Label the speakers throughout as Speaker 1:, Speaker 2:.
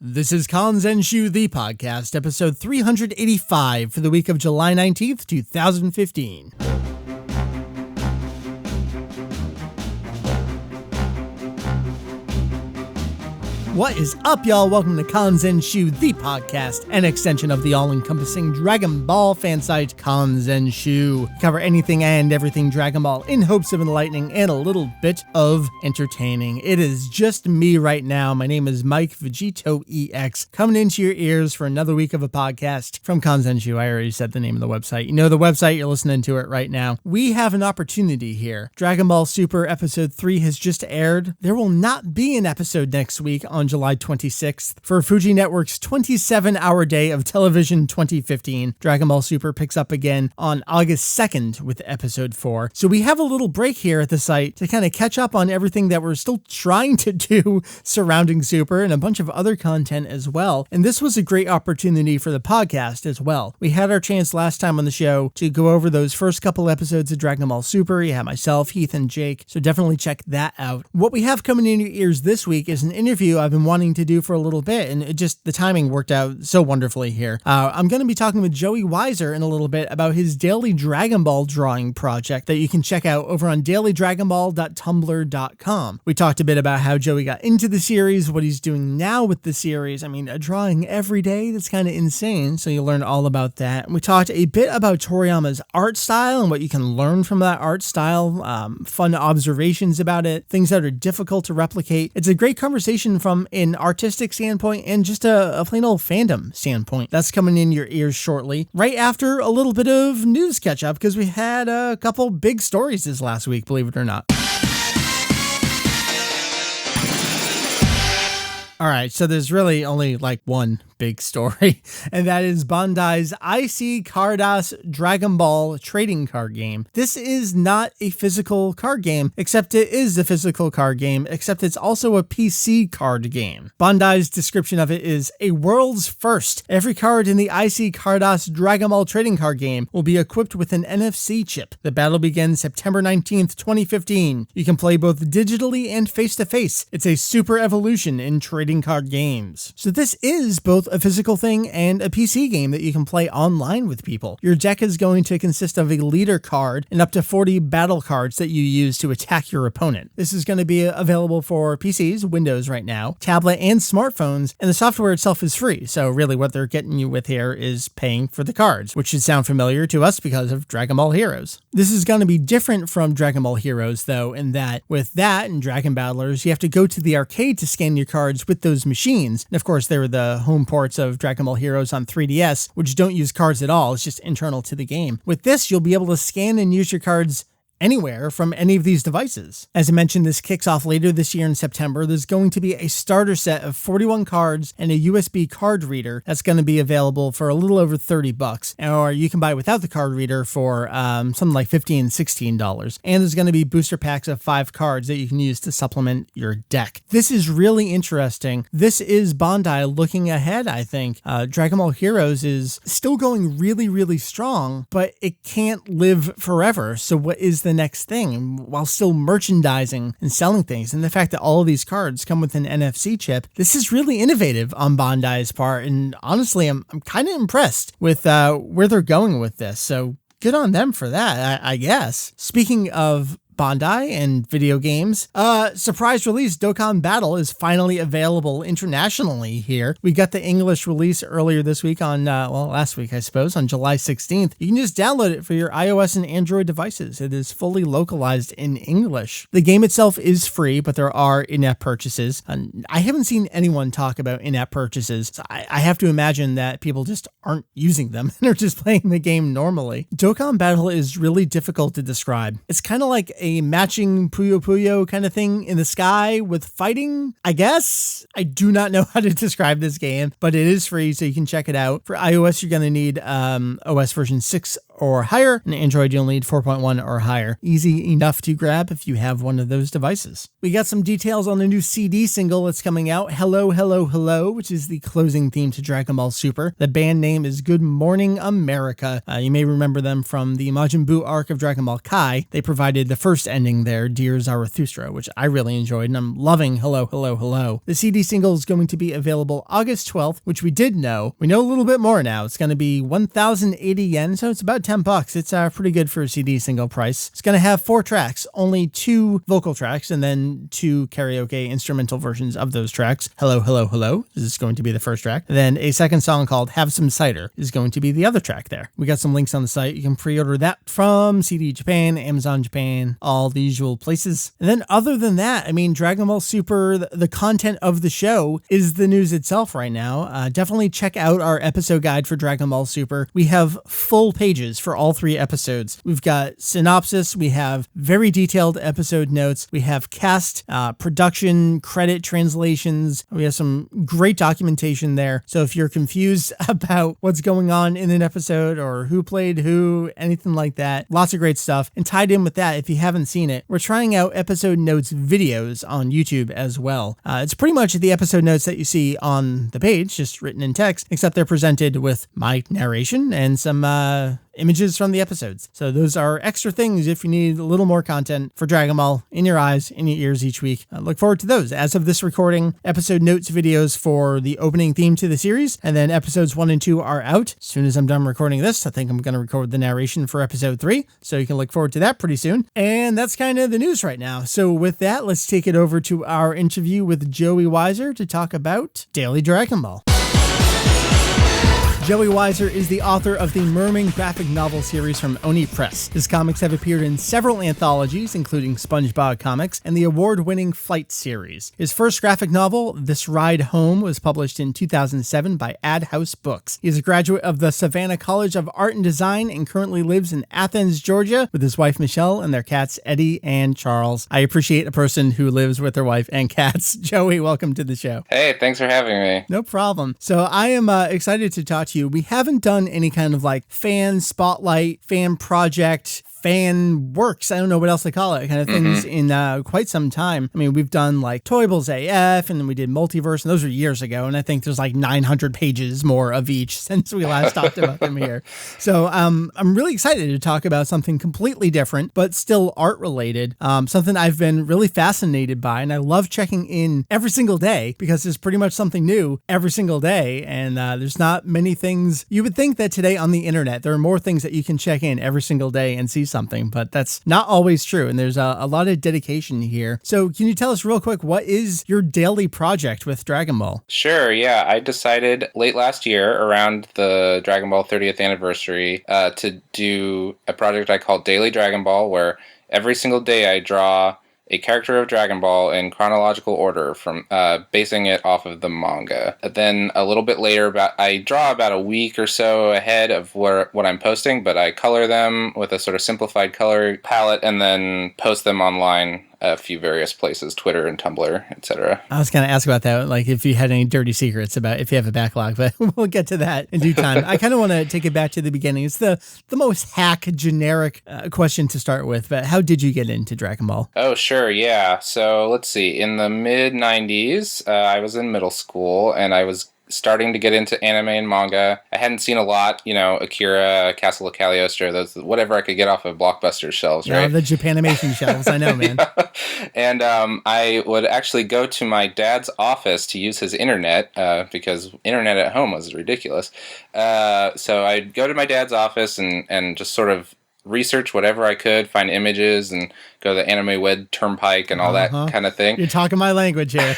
Speaker 1: This is Kanzenshuu, the podcast, episode 385 for the week of July 19th, 2015. What is up, y'all? Welcome to Kanzenshuu, the podcast, an extension of the all-encompassing Dragon Ball fan site, Kanzenshuu. We cover anything and everything Dragon Ball in hopes of enlightening and a little bit of entertaining. It is just me right now. My name is Mike, VegettoEX, coming into your ears for another week of a podcast from Kanzenshuu. I already said the name of the website. You know the website, you're listening to it right now. We have an opportunity here. Dragon Ball Super Episode 3 has just aired. There will not be an episode next week on July 26th for Fuji Network's 27-hour day of television 2015. Dragon Ball Super picks up again on August 2nd with episode 4. So we have a little break here at the site to kind of catch up on everything that we're still trying to do surrounding Super and a bunch of other content as well. And this was a great opportunity for the podcast as well. We had our chance last time on the show to go over those first couple episodes of Dragon Ball Super. You had myself, Heath, and Jake. So definitely check that out. What we have coming in your ears this week is an interview I've been wanting to do for a little bit, and the timing worked out so wonderfully here. I'm going to be talking with Joey Weiser in a little bit about his daily Dragon Ball drawing project that you can check out over on dailydragonball.tumblr.com. We talked a bit about how Joey got into the series, what he's doing now with the series. I mean, a drawing every day, that's kind of insane, so you'll learn all about that. And we talked a bit about Toriyama's art style and what you can learn from that art style, fun observations about it, things that are difficult to replicate. It's a great conversation from an artistic standpoint and just a plain old fandom standpoint. That's coming in your ears shortly, right after a little bit of news catch up, because we had a couple big stories this last week, believe it or not. All right, so there's really only like one big story, and that is Bandai's IC Cardass Dragon Ball trading card game. This is not a physical card game, except it is a physical card game, except it's also a PC card game. Bandai's description of it is a world's first. Every card in the IC Cardass Dragon Ball trading card game will be equipped with an NFC chip. The battle begins September 19th, 2015. You can play both digitally and face-to-face. It's a super evolution in trading card games. So this is both a physical thing and a PC game that you can play online with people. Your deck is going to consist of a leader card and up to 40 battle cards that you use to attack your opponent. This is going to be available for PCs, Windows right now, tablet, and smartphones, and the software itself is free. So really what they're getting you with here is paying for the cards, which should sound familiar to us because of Dragon Ball Heroes. This is going to be different from Dragon Ball Heroes, though, in that with that and Dragon Battlers, you have to go to the arcade to scan your cards with those machines. And of course, they were the home ports of Dragon Ball Heroes on 3DS, which don't use cards at all. It's just internal to the game. With this, you'll be able to scan and use your cards anywhere from any of these devices. As I mentioned, this kicks off later this year in September. There's going to be a starter set of 41 cards and a USB card reader that's going to be available for a little over $30, or you can buy without the card reader for something like $15, $16. And there's going to be booster packs of 5 cards that you can use to supplement your deck. This is really interesting. This is Bandai looking ahead, I think. Dragon Ball Heroes is still going really, really strong, but it can't live forever. So what is the next thing while still merchandising and selling things? And the fact that all of these cards come with an NFC chip, this is really innovative on Bandai's part. And honestly, I'm kind of impressed with where they're going with this. So good on them for that, I guess. Speaking of Bandai and video games, surprise release Dokkan Battle is finally available internationally here. We got the English release earlier this week on, last week, I suppose, on July 16th. You can just download it for your iOS and Android devices. It is fully localized in English. The game itself is free, but there are in-app purchases. I haven't seen anyone talk about in-app purchases, so I have to imagine that people just aren't using them and are just playing the game normally. Dokkan Battle is really difficult to describe. It's kind of like a matching Puyo Puyo kind of thing in the sky with fighting, I guess. I do not know how to describe this game, but it is free, so you can check it out. For iOS, you're going to need OS version 6 or higher, and Android you'll need 4.1 or higher. Easy enough to grab if you have one of those devices. We got some details on the new CD single that's coming out, Hello, Hello, Hello, which is the closing theme to Dragon Ball Super. The band name is Good Morning America. You may remember them from the Majin Buu arc of Dragon Ball Kai. They provided the first ending there, Dear Zarathustra, which I really enjoyed, and I'm loving Hello, Hello, Hello. The CD single is going to be available August 12th, which we did know. We know a little bit more now. It's going to be 1,080 yen, so it's about $10. It's pretty good for a CD single price. It's going to have 4 tracks, only 2 vocal tracks, and then 2 karaoke instrumental versions of those tracks. Hello, Hello, Hello is going to be the first track. And then a second song called Have Some Cider is going to be the other track there. We got some links on the site. You can pre-order that from CD Japan, Amazon Japan, all the usual places. And then other than that, I mean, Dragon Ball Super, the content of the show is the news itself right now. Definitely check out our episode guide for Dragon Ball Super. We have full pages for all 3 episodes. We've got synopsis, we have very detailed episode notes, we have cast, production, credit translations, we have some great documentation there. So if you're confused about what's going on in an episode or who played who, anything like that, lots of great stuff. And tied in with that, if you haven't seen it, we're trying out episode notes videos on YouTube as well. It's pretty much the episode notes that you see on the page, just written in text, except they're presented with my narration and some images from the episodes. So those are extra things if you need a little more content for Dragon Ball in your eyes, in your ears each week. Look forward to those. As of this recording, episode notes videos for the opening theme to the series, and then episodes 1 and 2 are out. As soon as I'm done recording this, I think I'm going to record the narration for episode 3, so you can look forward to that pretty soon. And that's kind of the news right now. So with that, let's take it over to our interview with Joey Weiser to talk about Daily Dragon Ball. Joey Weiser is the author of the Merman graphic novel series from Oni Press. His comics have appeared in several anthologies, including SpongeBob Comics and the award-winning Flight series. His first graphic novel, This Ride Home, was published in 2007 by Ad House Books. He is a graduate of the Savannah College of Art and Design and currently lives in Athens, Georgia, with his wife Michelle and their cats Eddie and Charles. I appreciate a person who lives with their wife and cats. Joey, welcome to the show.
Speaker 2: Hey, thanks for having me.
Speaker 1: No problem. So I am excited to talk to you. We haven't done any kind of like fan spotlight, fan project, fan works, I don't know what else to call it, kind of things in quite some time. I mean, we've done like Toyables AF, and then we did Multiverse, and those were years ago, and I think there's like 900 pages more of each since we last talked about them here. So I'm really excited to talk about something completely different, but still art related, something I've been really fascinated by, and I love checking in every single day because there's pretty much something new every single day, and there's not many things. You would think that today on the internet, there are more things that you can check in every single day and see something, but that's not always true. And there's a lot of dedication here. So can you tell us real quick, what is your daily project with Dragon Ball?
Speaker 2: Sure. Yeah. I decided late last year around the Dragon Ball 30th anniversary to do a project I call Daily Dragon Ball, where every single day I draw a character of Dragon Ball in chronological order, from basing it off of the manga. Then a little bit later, I draw about a week or so ahead of what I'm posting, but I color them with a sort of simplified color palette and then post them online a few various places, Twitter and Tumblr, etc.
Speaker 1: I was going to ask about that, like if you had any dirty secrets about if you have a backlog, but we'll get to that in due time. I kind of want to take it back to the beginning. It's the most hack generic question to start with, but how did you get into Dragon Ball?
Speaker 2: Oh, sure, yeah. So let's see. In the mid-90s, I was in middle school, and I was starting to get into anime and manga. I hadn't seen a lot, Akira, Castle of Cagliostro, those, whatever I could get off of Blockbuster shelves, right?
Speaker 1: The Japanimation shelves, I know, man.
Speaker 2: Yeah. And I would actually go to my dad's office to use his internet, because internet at home was ridiculous. So I'd go to my dad's office and just sort of research whatever I could, find images, and go to the Anime Web Turnpike and all that kind of thing.
Speaker 1: You're talking my language here.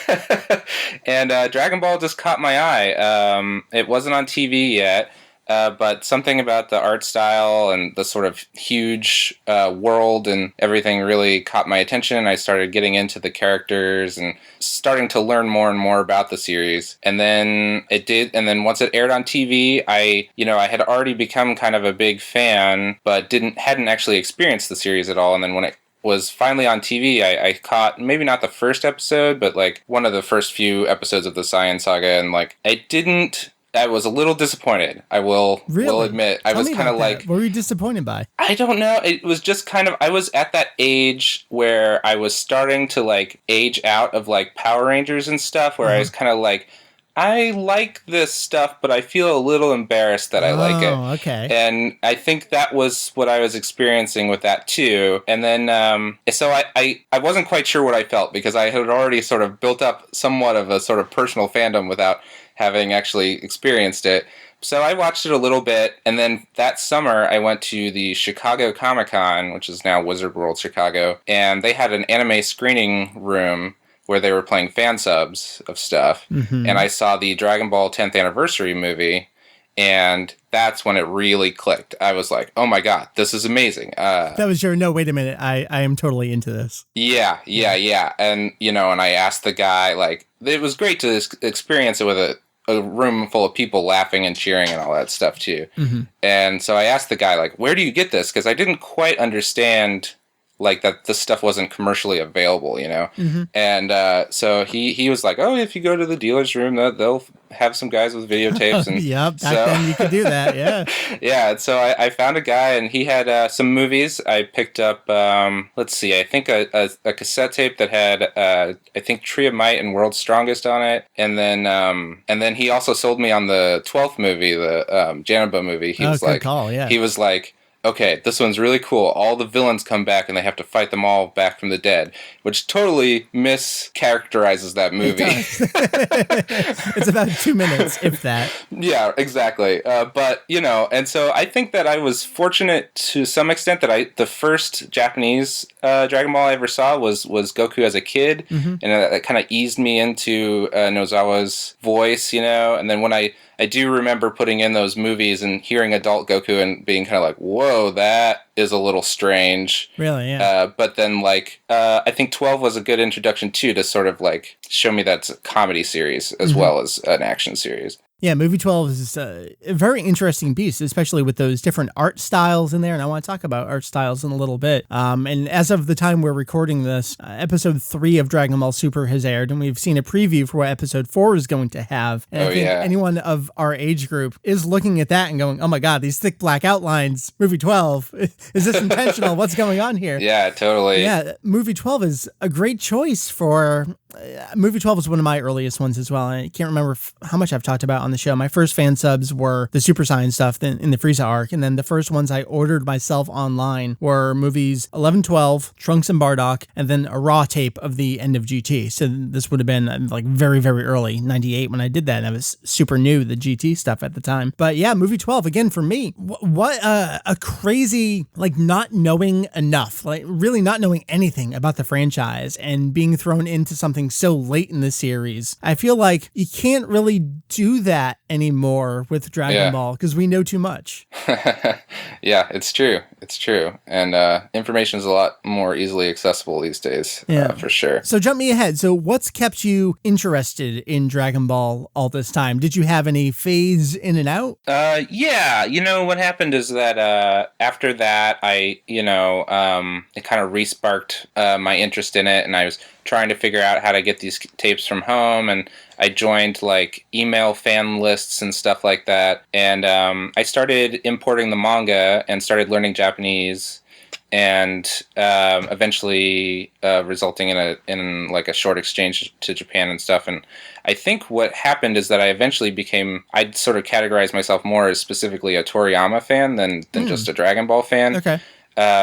Speaker 2: And Dragon Ball just caught my eye. It wasn't on TV yet, but something about the art style and the sort of huge world and everything really caught my attention. I started getting into the characters and starting to learn more and more about the series. And then once it aired on TV, I had already become kind of a big fan, but hadn't actually experienced the series at all. And then when it was finally on TV, I caught maybe not the first episode, but like one of the first few episodes of the Saiyan Saga, and like I didn't I was a little disappointed. I will admit. I was kind of like,
Speaker 1: what were you disappointed by?
Speaker 2: I don't know. It was just kind of, I was at that age where I was starting to like age out of like Power Rangers and stuff, where I was kind of like, I like this stuff, but I feel a little embarrassed that I like it.
Speaker 1: Okay.
Speaker 2: And I think that was what I was experiencing with that too. And then, so I wasn't quite sure what I felt, because I had already sort of built up somewhat of a sort of personal fandom without having actually experienced it. So I watched it a little bit, and then that summer I went to the Chicago Comic-Con, which is now Wizard World Chicago, and they had an anime screening room where they were playing fan subs of stuff, and I saw the Dragon Ball 10th anniversary movie, and that's when it really clicked. I was like, oh my god, this is amazing.
Speaker 1: That was your, no, wait a minute, I am totally into this.
Speaker 2: Yeah. And, and I asked the guy, like, it was great to experience it with a room full of people laughing and cheering and all that stuff too. And so I asked the guy, like, where do you get this? Because I didn't quite understand, like, that this stuff wasn't commercially available, And so he was like, oh, if you go to the dealer's room, they'll have some guys with videotapes. And
Speaker 1: back then you could do that, yeah.
Speaker 2: Yeah, and so I found a guy, and he had some movies. I picked up, let's see, I think a cassette tape that had, I think, Tree of Might and World's Strongest on it. And then he also sold me on the 12th movie, the Janibo movie. He was like,
Speaker 1: call, yeah.
Speaker 2: He was like, okay, this one's really cool. All the villains come back and they have to fight them all back from the dead, which totally mischaracterizes that movie.
Speaker 1: It's about 2 minutes, if that.
Speaker 2: Yeah, exactly. But, and so I think that I was fortunate to some extent that the first Japanese Dragon Ball I ever saw was Goku as a kid, and that kind of eased me into Nozawa's voice, and then when I do remember putting in those movies and hearing adult Goku and being kind of like, whoa, that is a little strange.
Speaker 1: Really, yeah.
Speaker 2: But then, like, I think 12 was a good introduction, too, to sort of, like, show me that's a comedy series as well as an action series.
Speaker 1: Yeah, movie 12 is a very interesting piece, especially with those different art styles in there. And I want to talk about art styles in a little bit. And as of the time we're recording this, episode 3 of Dragon Ball Super has aired, and we've seen a preview for what episode 4 is going to have. And I think anyone of our age group is looking at that and going, oh my God, these thick black outlines, movie 12, is this intentional? What's going on here?
Speaker 2: Yeah, totally.
Speaker 1: Yeah, movie 12 is a great choice for... movie 12 was one of my earliest ones as well. I can't remember how much I've talked about on the show. My first fan subs were the Super Saiyan stuff in the Frieza arc, and then the first ones I ordered myself online were movies 11, 12, Trunks and Bardock, and then a raw tape of the end of GT. So this would have been like very, very early, 98 when I did that, and I was super new, the GT stuff at the time. But yeah, movie 12, again, for me, what a crazy, like, not knowing enough, like really not knowing anything about the franchise and being thrown into something so late in the series. I feel like you can't really do that anymore with Dragon Ball because we know too much.
Speaker 2: Yeah, it's true. It's true. And information is a lot more easily accessible these days, for sure.
Speaker 1: So jump me ahead. So what's kept you interested in Dragon Ball all this time? Did you have any phase in and out?
Speaker 2: Yeah. What happened is that after that, it kind of re-sparked my interest in it, and I was trying to figure out how to get these tapes from home, and I joined like email fan lists and stuff like that, and I started importing the manga and started learning Japanese, and eventually resulting in like a short exchange to Japan and stuff. And I think what happened is that I'd sort of categorize myself more as specifically a Toriyama fan than just a Dragon Ball fan.
Speaker 1: Okay.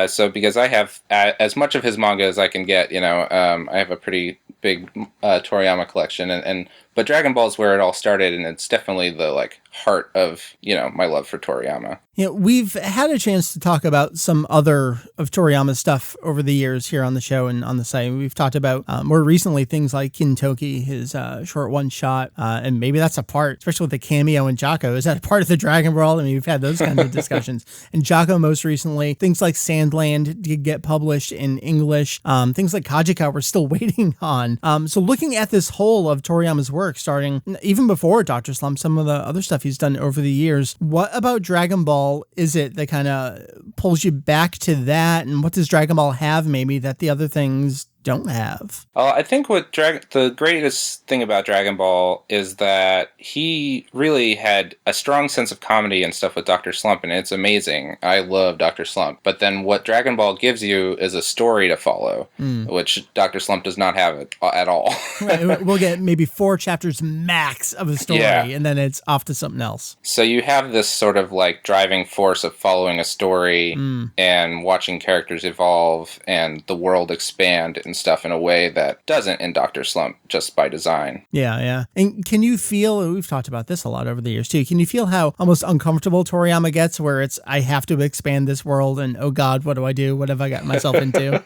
Speaker 2: So because I have as much of his manga as I can get, I have a pretty big Toriyama collection, but Dragon Ball is where it all started, and it's definitely the like heart of my love for Toriyama.
Speaker 1: We've had a chance to talk about some other of Toriyama's stuff over the years here on the show and on the site. We've talked about more recently things like Kintoki, his short one shot, and maybe that's a part, especially with the cameo in Jocko. Is that a part of the Dragon Ball? I mean, we've had those kinds of discussions. And Jocko most recently, things like Sandland did get published in English. Things like Kajika we're still waiting on. So looking at this whole of Toriyama's work, starting even before Dr. Slump, some of the other stuff he's done over the years, what about Dragon Ball is it that kind of pulls you back to that? And what does Dragon Ball have maybe that the other things don't have?
Speaker 2: I think the greatest thing about Dragon Ball is that he really had a strong sense of comedy and stuff with Dr. Slump, and it's amazing. I love Dr. Slump. But then what Dragon Ball gives you is a story to follow, which Dr. Slump does not have at all.
Speaker 1: Right, we'll get maybe 4 chapters max of a story, and then it's off to something else.
Speaker 2: So you have this sort of like driving force of following a story and watching characters evolve and the world expand and stuff in a way that doesn't in Dr. Slump, just by design.
Speaker 1: Yeah. And can you feel, we've talked about this a lot over the years too, can you feel how almost uncomfortable Toriyama gets where it's, I have to expand this world and oh God, what do I do? What have I got myself into?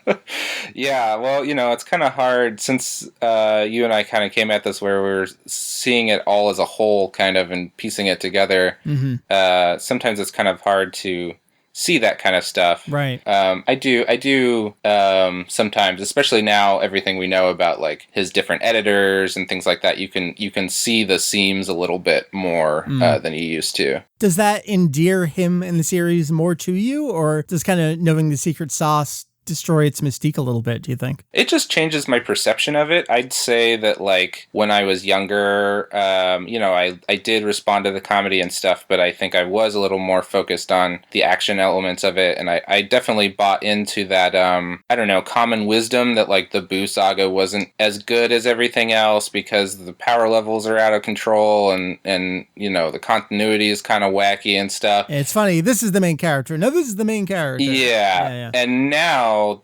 Speaker 2: Yeah, well, it's kind of hard since you and I kind of came at this where we're seeing it all as a whole kind of and piecing it together. Sometimes it's kind of hard to see that kind of stuff.
Speaker 1: Right.
Speaker 2: I do sometimes, especially now, everything we know about like his different editors and things like that, you can see the seams a little bit more than you used to.
Speaker 1: Does that endear him in the series more to you, or does kind of knowing the secret sauce destroy its mystique a little bit, do you think?
Speaker 2: It just changes my perception of it. I'd say that, like, when I was younger, I did respond to the comedy and stuff, but I think I was a little more focused on the action elements of it, and I definitely bought into that, common wisdom that, like, the Buu saga wasn't as good as everything else because the power levels are out of control and the continuity is kind of wacky and stuff.
Speaker 1: It's funny, this is the main character. No, this is the main character.
Speaker 2: Yeah. And now, of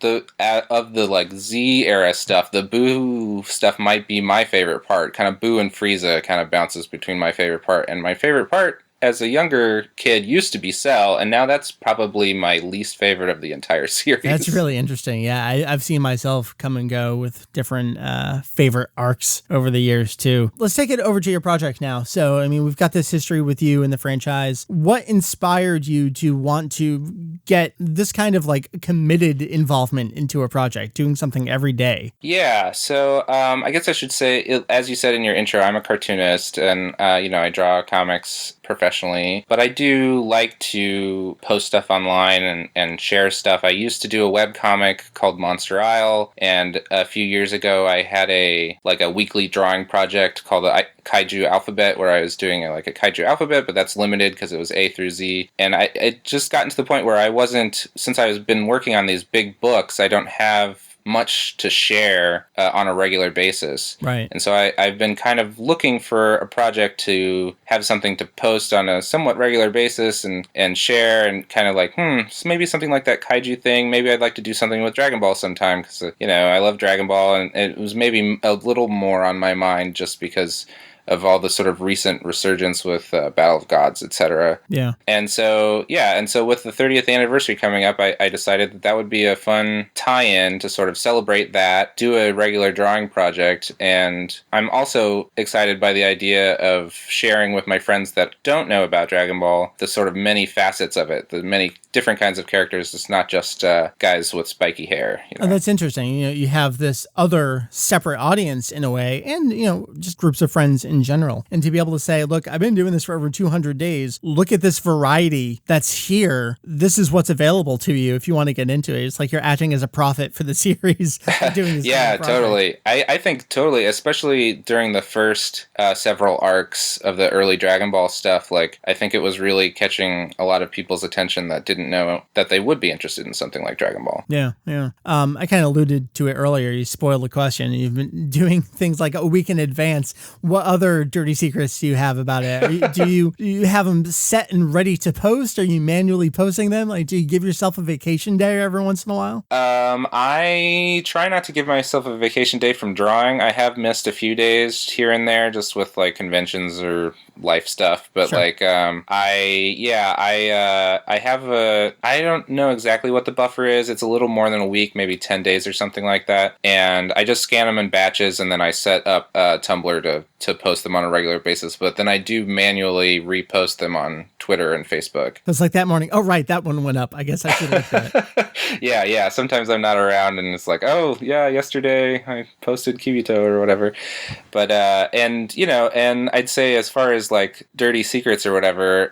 Speaker 2: the like Z era stuff, the Buu stuff might be my favorite part. Kind of Buu and Frieza kind of bounces between my favorite part, and my favorite part as a younger kid used to be Cell, and now that's probably my least favorite of the entire series.
Speaker 1: That's really interesting. Yeah, I've seen myself come and go with different favorite arcs over the years too. Let's take it over to your project now. So, I mean, we've got this history with you in the franchise. What inspired you to want to get this kind of like committed involvement into a project, doing something every day?
Speaker 2: Yeah, so I guess I should say, as you said in your intro, I'm a cartoonist, and I draw comics professionally, but I do like to post stuff online and share stuff. I used to do a webcomic called Monster Isle, and a few years ago I had a weekly drawing project called the Kaiju Alphabet, where I was doing a Kaiju Alphabet, but that's limited because it was A through Z. And it just gotten to the point where I wasn't, since I've been working on these big books, I don't have much to share on a regular basis.
Speaker 1: Right.
Speaker 2: And so I've been kind of looking for a project to have something to post on a somewhat regular basis and share, and kind of like, maybe something like that Kaiju thing. Maybe I'd like to do something with Dragon Ball sometime because, I love Dragon Ball, and it was maybe a little more on my mind just because of all the sort of recent resurgence with Battle of Gods, etc.
Speaker 1: Yeah.
Speaker 2: And so with the 30th anniversary coming up, I decided that would be a fun tie-in to sort of celebrate that, do a regular drawing project, and I'm also excited by the idea of sharing with my friends that don't know about Dragon Ball the sort of many facets of it, the many different kinds of characters. It's not just guys with spiky hair.
Speaker 1: Oh, that's interesting. You have this other separate audience in a way, and, just groups of friends in general. And to be able to say, look, I've been doing this for over 200 days. Look at this variety that's here. This is what's available to you if you want to get into it. It's like you're acting as a prophet for the series. Doing this
Speaker 2: yeah, totally. I think totally, especially during the first several arcs of the early Dragon Ball stuff, I think it was really catching a lot of people's attention that didn't know that they would be interested in something like Dragon Ball.
Speaker 1: Yeah. I kind of alluded to it earlier. You spoiled the question. You've been doing things like a week in advance. What other dirty secrets do you have about it? Do you have them set and ready to post? Are you manually posting them? Do you give yourself a vacation day every once in a while?
Speaker 2: I try not to give myself a vacation day from drawing. I have missed a few days here and there just with conventions or life stuff, but sure. I have I don't know exactly what the buffer is. It's a little more than a week, maybe 10 days or something like that. And I just scan them in batches, and then I set up Tumblr to post them on a regular basis. But then I do manually repost them on Twitter and Facebook.
Speaker 1: It's like that morning. Oh, right. That one went up. I guess I should look at it.
Speaker 2: Yeah. Sometimes I'm not around, and it's like, oh, yeah, yesterday I posted Kibito or whatever. But, and I'd say as far as dirty secrets or whatever,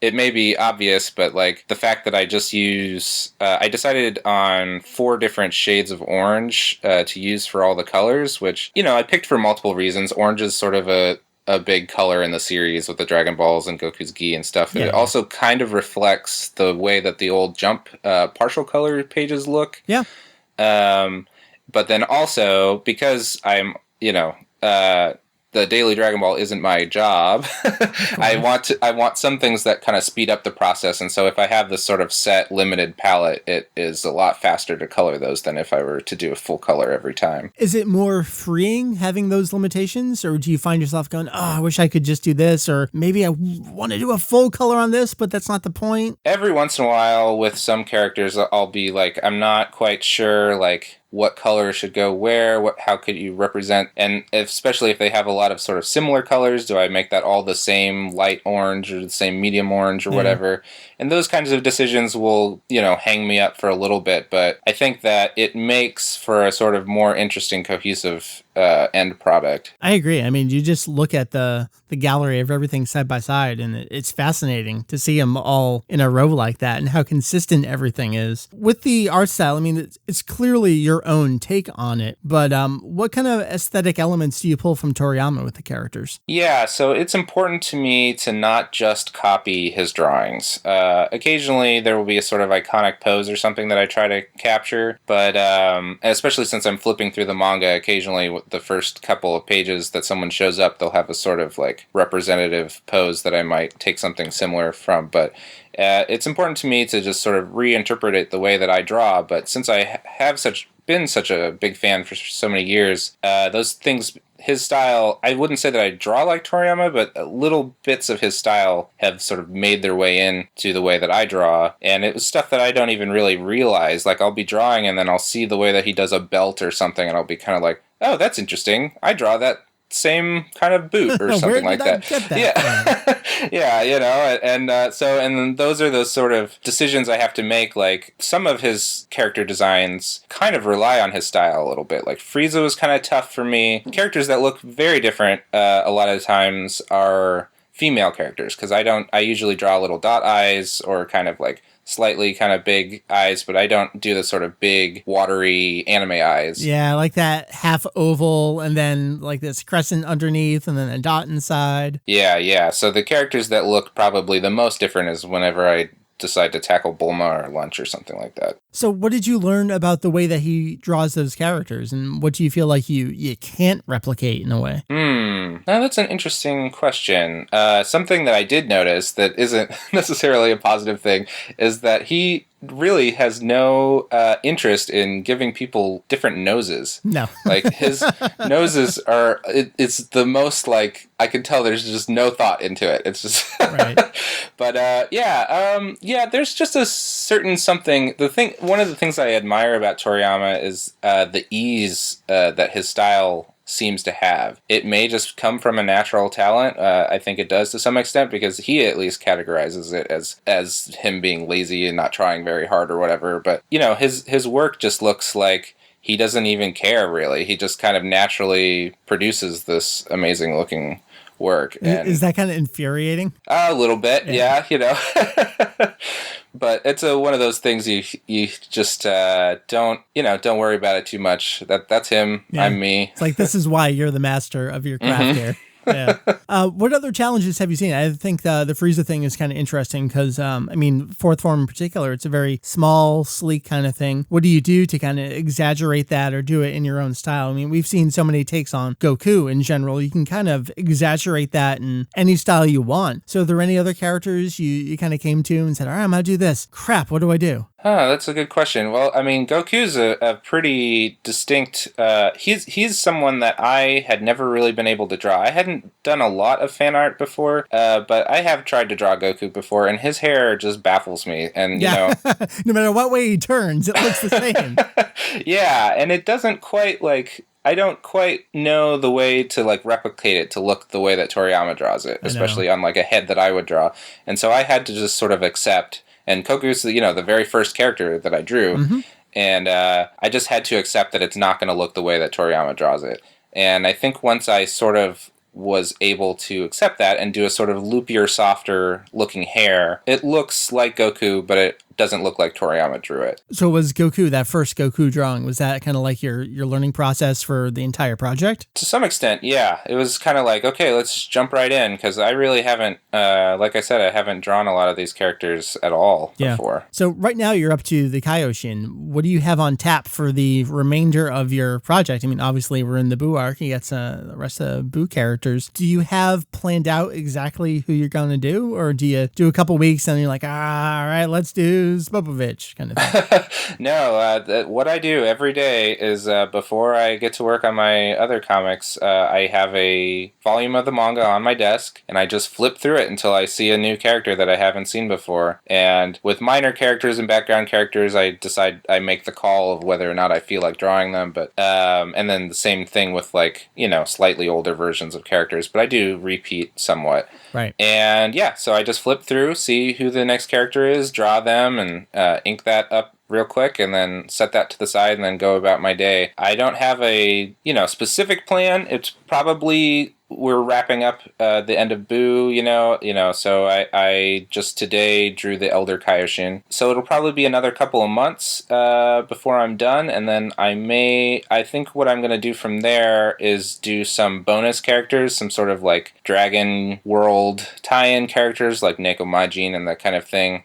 Speaker 2: it may be obvious, but like the fact that I just use, I decided on 4 different shades of orange to use for all the colors, which, I picked for multiple reasons. Orange is sort of a big color in the series with the Dragon Balls and Goku's Gi and stuff.
Speaker 1: Yeah.
Speaker 2: It also kind of reflects the way that the old Jump partial color pages look.
Speaker 1: Yeah.
Speaker 2: But then also, because I'm, the daily Dragon Ball isn't my job. I want some things that kind of speed up the process, and so if I have this sort of set limited palette, it is a lot faster to color those than if I were to do a full color every time.
Speaker 1: Is it more freeing having those limitations, or do you find yourself going, oh, I wish I could just do this, or maybe I want to do a full color on this, but that's not the point?
Speaker 2: Every once in a while, with some characters, I'll be like, I'm not quite sure, like, what color should go where, how could you represent, and especially if they have a lot of sort of similar colors, do I make that all the same light orange or the same medium orange or whatever? And those kinds of decisions will, hang me up for a little bit, but I think that it makes for a sort of more interesting, cohesive end product.
Speaker 1: I agree. I mean, you just look at the gallery of everything side by side, and it's fascinating to see them all in a row like that and how consistent everything is. With the art style, I mean, it's clearly your own take on it, but what kind of aesthetic elements do you pull from Toriyama with the characters?
Speaker 2: Yeah, so it's important to me to not just copy his drawings. Occasionally there will be a sort of iconic pose or something that I try to capture, but especially since I'm flipping through the manga, occasionally the first couple of pages that someone shows up, they'll have a sort of like representative pose that I might take something similar from, but it's important to me to just sort of reinterpret it the way that I draw. But since I have been such a big fan for so many years, those things, his style, I wouldn't say that I draw like Toriyama, but little bits of his style have sort of made their way into the way that I draw, and it was stuff that I don't even really realize. Like, I'll be drawing and then I'll see the way that he does a belt or something, and I'll be kind of like, oh, that's interesting. I draw that same kind of boot or something like that. Yeah. Yeah, and those are those sort of decisions I have to make. Like, some of his character designs kind of rely on his style a little bit. Like, Frieza was kind of tough for me. Characters that look very different a lot of times are female characters, because I usually draw little dot eyes or kind of like slightly kind of big eyes, but I don't do the sort of big watery anime eyes.
Speaker 1: Yeah, like that half oval and then like this crescent underneath and then a dot inside.
Speaker 2: Yeah. So the characters that look probably the most different is whenever I decide to tackle Bulma or Lunch or something like that.
Speaker 1: So what did you learn about the way that he draws those characters, and what do you feel like you can't replicate in a way?
Speaker 2: Now that's an interesting question. Something that I did notice that isn't necessarily a positive thing is that he really has no interest in giving people different noses.
Speaker 1: No.
Speaker 2: Like, his noses are, it's the most, like, I can tell there's just no thought into it. It's just,
Speaker 1: right.
Speaker 2: But there's just a certain something. One of the things I admire about Toriyama is the ease that his style seems to have. It may just come from a natural talent. I think it does to some extent, because he at least categorizes it as him being lazy and not trying very hard or whatever. But, his work just looks like he doesn't even care, really. He just kind of naturally produces this amazing looking work. And
Speaker 1: is that kind of infuriating?
Speaker 2: A little bit, yeah. But it's one of those things you just don't worry about it too much. That's him. Yeah. I'm me.
Speaker 1: It's like, this is why you're the master of your craft here. Yeah. What other challenges have you seen? I think the Frieza thing is kind of interesting because, fourth form in particular, it's a very small, sleek kind of thing. What do you do to kind of exaggerate that or do it in your own style? I mean, we've seen so many takes on Goku in general. You can kind of exaggerate that in any style you want. So are there any other characters you kind of came to and said, all right, I'm going to do this. Crap, what do I do?
Speaker 2: That's a good question. Well, I mean, Goku's a pretty distinct... he's someone that I had never really been able to draw. I hadn't done a lot of fan art before, but I have tried to draw Goku before, and his hair just baffles me. And,
Speaker 1: no matter what way he turns, it looks the same.
Speaker 2: Yeah, and it doesn't quite, like... I don't quite know the way to, like, replicate it to look the way that Toriyama draws it, especially on, like, a head that I would draw. And so I had to just sort of accept... And Goku's, the very first character that I drew. Mm-hmm. And I just had to accept that it's not going to look the way that Toriyama draws it. And I think once I sort of was able to accept that and do a sort of loopier, softer looking hair. It looks like Goku, but it doesn't look like Toriyama drew it.
Speaker 1: So was Goku, that first Goku drawing, was that kind of like your learning process for the entire project?
Speaker 2: To some extent, yeah. It was kind of like, okay, let's jump right in, because I really haven't, like I said, I haven't drawn a lot of these characters at all before.
Speaker 1: So right now you're up to the Kaioshin. What do you have on tap for the remainder of your project? I mean, obviously we're in the Buu arc. You got the rest of the Buu characters. Do you have planned out exactly who you're going to do? Or do you do a couple weeks and you're like, all right, let's do Spopovich kind of thing?
Speaker 2: No, what I do every day is before I get to work on my other comics, I have a volume of the manga on my desk, and I just flip through it until I see a new character that I haven't seen before. And with minor characters and background characters, I make the call of whether or not I feel like drawing them. But and then the same thing with slightly older versions of characters, but I do repeat somewhat.
Speaker 1: Right.
Speaker 2: And yeah, so I just flip through, see who the next character is, draw them, and ink that up real quick, and then set that to the side, and then go about my day. I don't have a specific plan. It's probably we're wrapping up the end of Buu, so I just today drew the Elder Kaioshin. So it'll probably be another couple of months before I'm done, and then I think what I'm going to do from there is do some bonus characters, some sort of like Dragon World tie-in characters like Neko Majin and that kind of thing,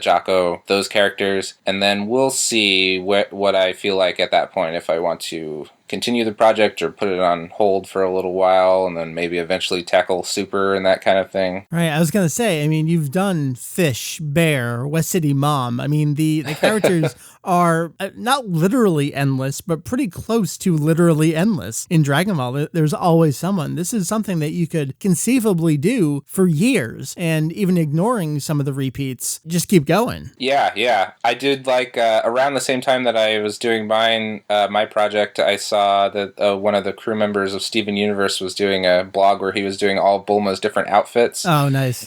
Speaker 2: Jocko, those characters, and then we'll see what I feel like at that point, if I want to continue the project or put it on hold for a little while and then maybe eventually tackle Super and that kind of thing.
Speaker 1: Right. I was going to say, I mean, you've done Fish, Bear, West City Mom. I mean, the characters are not literally endless, but pretty close to literally endless. In Dragon Ball, there's always someone. This is something that you could conceivably do for years, and even ignoring some of the repeats, just keep going.
Speaker 2: Yeah. I did around the same time that I was doing my project, I saw that one of the crew members of Steven Universe was doing a blog where he was doing all Bulma's different outfits.
Speaker 1: Oh, nice.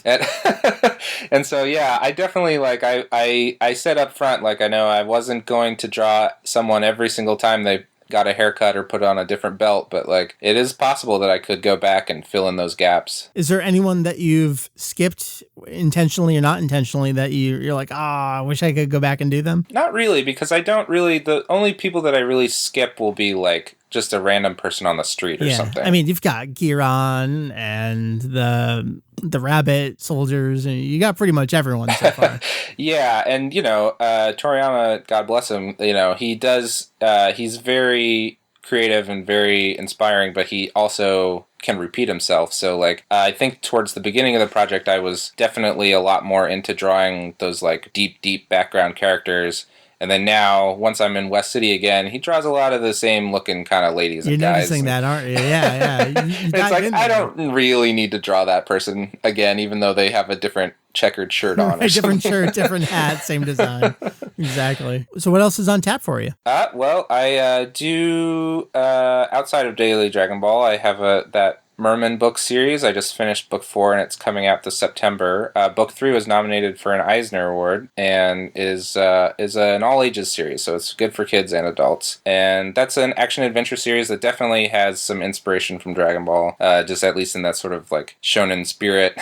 Speaker 2: And so, yeah, I definitely, I said up front, I know I wasn't going to draw someone every single time they got a haircut or put on a different belt, but it is possible that I could go back and fill in those gaps.
Speaker 1: Is there anyone that you've skipped intentionally or not intentionally that you're like, I wish I could go back and do them?
Speaker 2: Not really, because I don't really, the only people that I really skip will be just a random person on the street or something.
Speaker 1: I mean, you've got Giron and the rabbit soldiers, and you got pretty much everyone so far.
Speaker 2: Yeah, and Toriyama, God bless him, he does, he's very creative and very inspiring, but he also can repeat himself. So I think towards the beginning of the project, I was definitely a lot more into drawing those deep background characters. And then now, once I'm in West City again, he draws a lot of the same looking kind of ladies and guys.
Speaker 1: You're noticing that, aren't you? Yeah.
Speaker 2: It's I don't really need to draw that person again, even though they have a different checkered shirt on. Or
Speaker 1: different shirt, different hat, same design. Exactly. So what else is on tap for you?
Speaker 2: Well, I do, outside of Daily Dragon Ball, I have that Merman book series. I just finished book 4 and it's coming out this September. Book 3 was nominated for an Eisner Award and is an all ages series, so it's good for kids and adults. And that's an action adventure series that definitely has some inspiration from Dragon Ball, just at least in that sort of shonen spirit,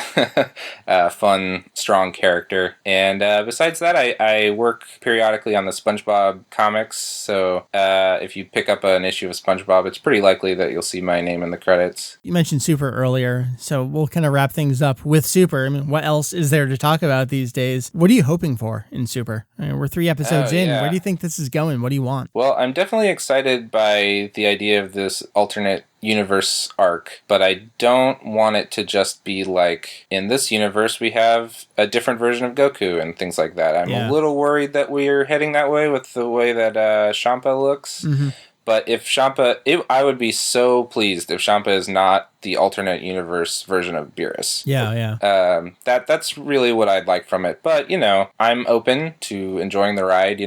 Speaker 2: fun, strong character. And besides that, I work periodically on the SpongeBob comics, so if you pick up an issue of SpongeBob, it's pretty likely that you'll see my name in the credits.
Speaker 1: You mentioned Super earlier, so we'll kind of wrap things up with Super. I mean, what else is there to talk about these days? What are you hoping for in Super? I mean, we're 3 episodes in. Where do you think this is going? What do you want?
Speaker 2: Well, I'm definitely excited by the idea of this alternate universe arc, but I don't want it to just be in this universe we have a different version of Goku and things like that. I'm a little worried that we're heading that way with the way that Champa looks. Mm-hmm. But if Champa, I would be so pleased if Champa is not the alternate universe version of Beerus.
Speaker 1: Yeah.
Speaker 2: That's really what I'd like from it. But, I'm open to enjoying the ride,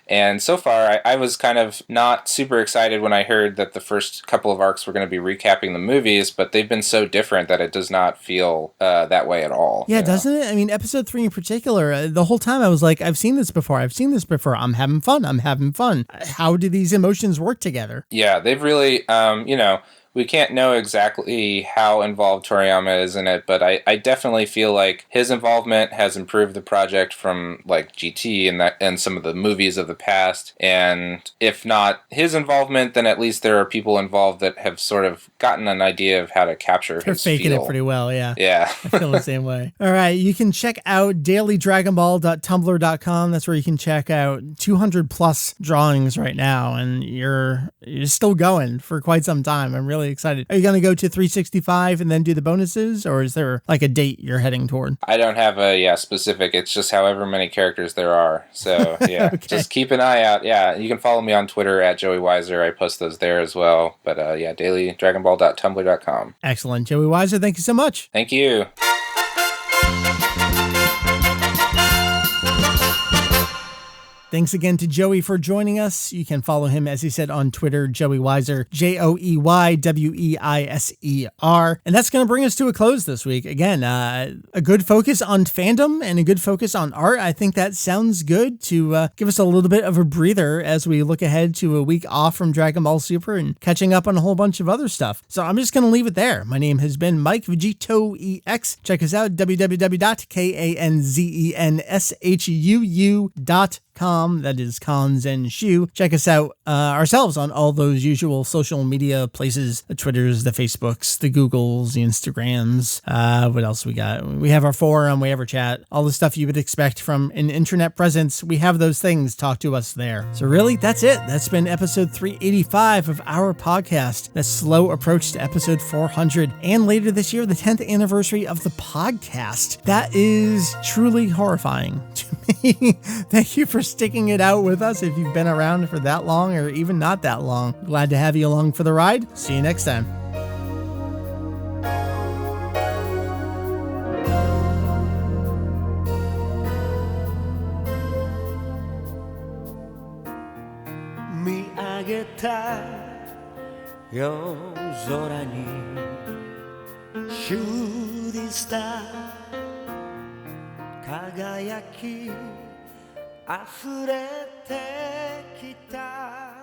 Speaker 2: And so far, I was kind of not super excited when I heard that the first couple of arcs were going to be recapping the movies, but they've been so different that it does not feel that way at all.
Speaker 1: Yeah, doesn't it? I mean, episode 3 in particular, the whole time I was like, I've seen this before. I'm having fun. How do these emotions work together?
Speaker 2: Yeah, they've really, we can't know exactly how involved Toriyama is in it, but I definitely feel like his involvement has improved the project from like GT and some of the movies of the past. And if not his involvement, then at least there are people involved that have sort of gotten an idea of how to capture
Speaker 1: They're
Speaker 2: his
Speaker 1: faking
Speaker 2: feel.
Speaker 1: it pretty well, yeah.
Speaker 2: Yeah.
Speaker 1: I feel the same way. All right, you can check out dailydragonball.tumblr.com. That's where you can check out 200 plus drawings right now, and you're still going for quite some time. I'm really excited. Are you going to go to 365 and then do the bonuses, or is there like a date you're heading toward?
Speaker 2: I don't have a specific. It's just however many characters there are. So yeah,
Speaker 1: Okay.
Speaker 2: Just keep an eye out. Yeah, you can follow me on Twitter at Joey Weiser. I post those there as well. But dailydragonball.tumblr.com.
Speaker 1: Excellent. Joey Weiser, thank you so much.
Speaker 2: Thank you.
Speaker 1: Thanks again to Joey for joining us. You can follow him, as he said, on Twitter, Joey Weiser, JoeyWeiser. And that's going to bring us to a close this week. Again, a good focus on fandom and a good focus on art. I think that sounds good to give us a little bit of a breather as we look ahead to a week off from Dragon Ball Super and catching up on a whole bunch of other stuff. So I'm just going to leave it there. My name has been Mike VegettoEX. Check us out, www.kanzenshuu.com. That is Kanzenshuu. Check us out ourselves on all those usual social media places, the Twitters, the Facebooks, the Googles, the Instagrams. What else we got? We have our forum, we have our chat, all the stuff you would expect from an internet presence. We have those things. Talk to us there. So really, that's it. That's been episode 385 of our podcast. The slow approach to episode 400. And later this year, the 10th anniversary of the podcast. That is truly horrifying to me. Thank you for sticking it out with us if you've been around for that long or even not that long. Glad to have you along for the ride. See you next time.
Speaker 3: Shooting star 輝き溢れてきた